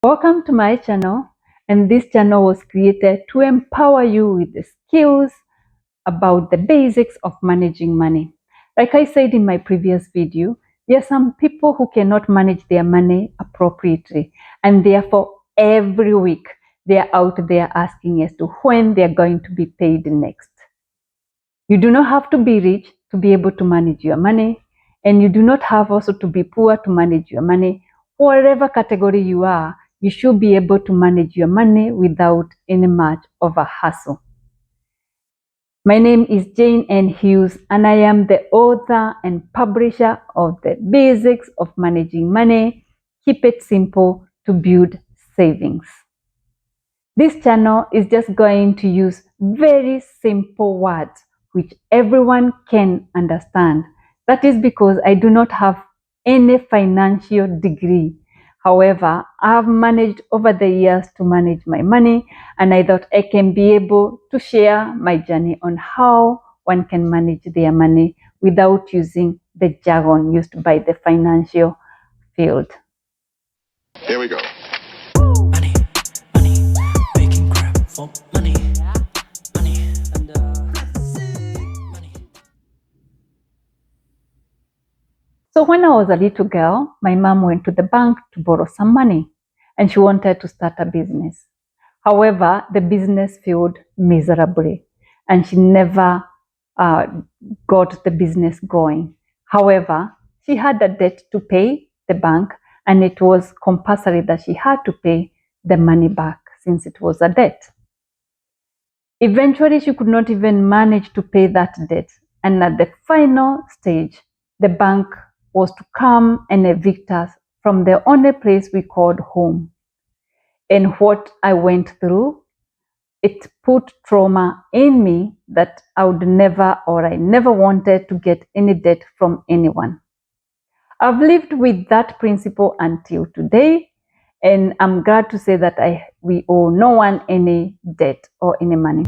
Welcome to my channel, and this channel was created to empower you with the skills about the basics of managing money. Like I said in my previous video, there are some people who cannot manage their money appropriately, and therefore every week they are out there asking as to when they are going to be paid next. You do not have to be rich to be able to manage your money, and you do not have also to be poor to manage your money. Whatever category you are, you should be able to manage your money without any much of a hassle. My name is Jane N. Hughes, and I am the author and publisher of The Basics of Managing Money. Keep it simple to build savings. This channel is just going to use very simple words which everyone can understand. That is because I do not have any financial degree. However, I have managed over the years to manage my money, and I thought I can be able to share my journey on how one can manage their money without using the jargon used by the financial field. Here we go. Money, money, making crap for money, money, and money. So when I was a little girl, my mom went to the bank to borrow some money, and she wanted to start a business. However, the business failed miserably, and she never got the business going. However, she had a debt to pay the bank, and it was compulsory that she had to pay the money back since it was a debt. Eventually, she could not even manage to pay that debt, and at the final stage, the bank was to come and evict us from the only place we called home. And what I went through, it put trauma in me that I never wanted to get any debt from anyone. I've lived with that principle until today, and I'm glad to say that we owe no one any debt or any money.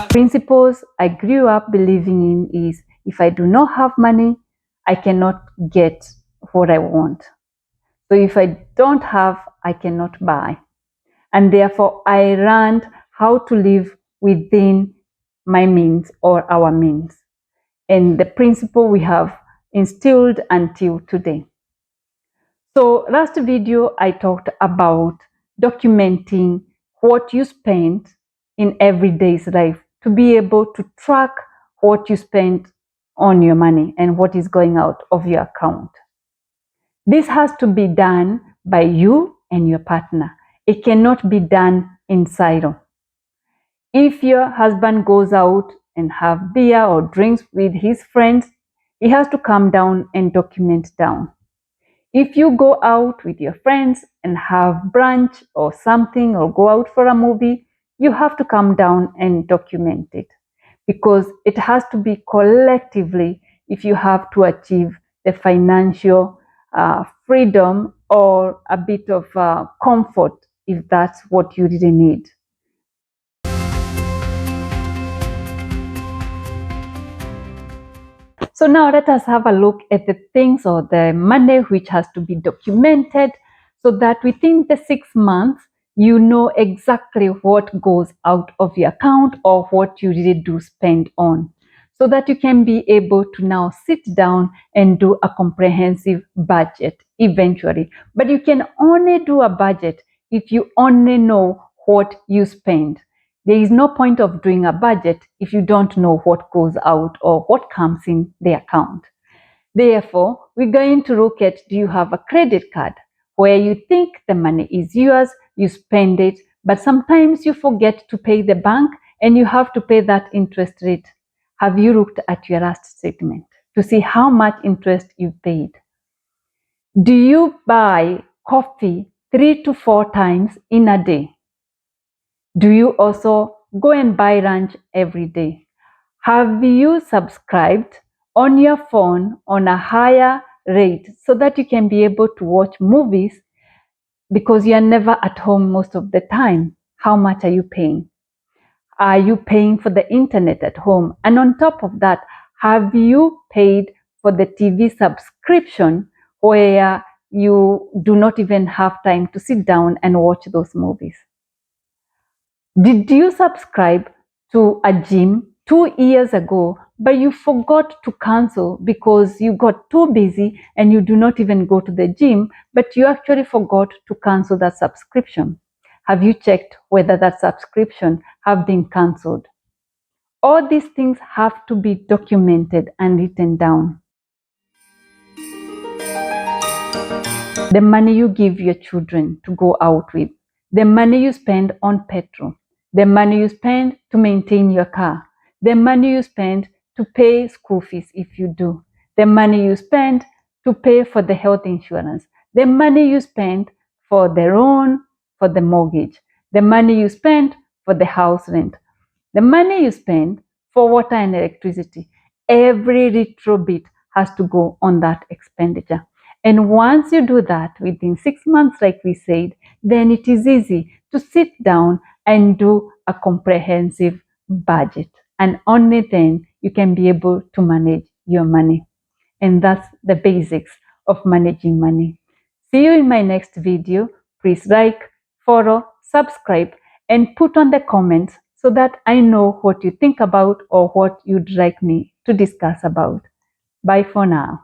Principles I grew up believing in is if I do not have money, I cannot get what I want. So if I don't have, I cannot buy. And therefore, I learned how to live within my means or our means. And the principle we have instilled until today. So last video, I talked about documenting what you spend in everyday's life to be able to track what you spend on your money and what is going out of your account. This has to be done by you and your partner. It cannot be done in silo. If your husband goes out and have beer or drinks with his friends, he has to come down and document down. If you go out with your friends and have brunch or something or go out for a movie, you have to come down and document it because it has to be collectively if you have to achieve the financial freedom or a bit of comfort if that's what you really need. So now let us have a look at the things or the money which has to be documented so that within the 6 months, you know exactly what goes out of your account or what you really do spend on, so that you can be able to now sit down and do a comprehensive budget eventually. But you can only do a budget if you only know what you spend. There is no point of doing a budget if you don't know what goes out or what comes in the account. Therefore, we're going to look at, do you have a credit card where you think the money is yours, you spend it, but sometimes you forget to pay the bank and you have to pay that interest rate. Have you looked at your last statement to see how much interest you've paid? Do you buy coffee 3 to 4 times in a day? Do you also go and buy lunch every day? Have you subscribed on your phone on a higher rate so that you can be able to watch movies because you are never at home most of the time? How much are you paying? Are you paying for the internet at home? And on top of that, have you paid for the TV subscription where you do not even have time to sit down and watch those movies? Did you subscribe to a gym 2 years ago, but you forgot to cancel because you got too busy and you do not even go to the gym, but you actually forgot to cancel that subscription? Have you checked whether that subscription have been cancelled? All these things have to be documented and written down. The money you give your children to go out with, the money you spend on petrol, the money you spend to maintain your car, the money you spend to pay school fees if you do, the money you spend to pay for the health insurance, the money you spend for the loan, for the mortgage, the money you spend for the house rent, the money you spend for water and electricity. Every little bit has to go on that expenditure. And once you do that within 6 months, like we said, then it is easy to sit down and do a comprehensive budget. And only then you can be able to manage your money. And that's the basics of managing money. See you in my next video. Please like, follow, subscribe, and put on the comments so that I know what you think about or what you'd like me to discuss about. Bye for now.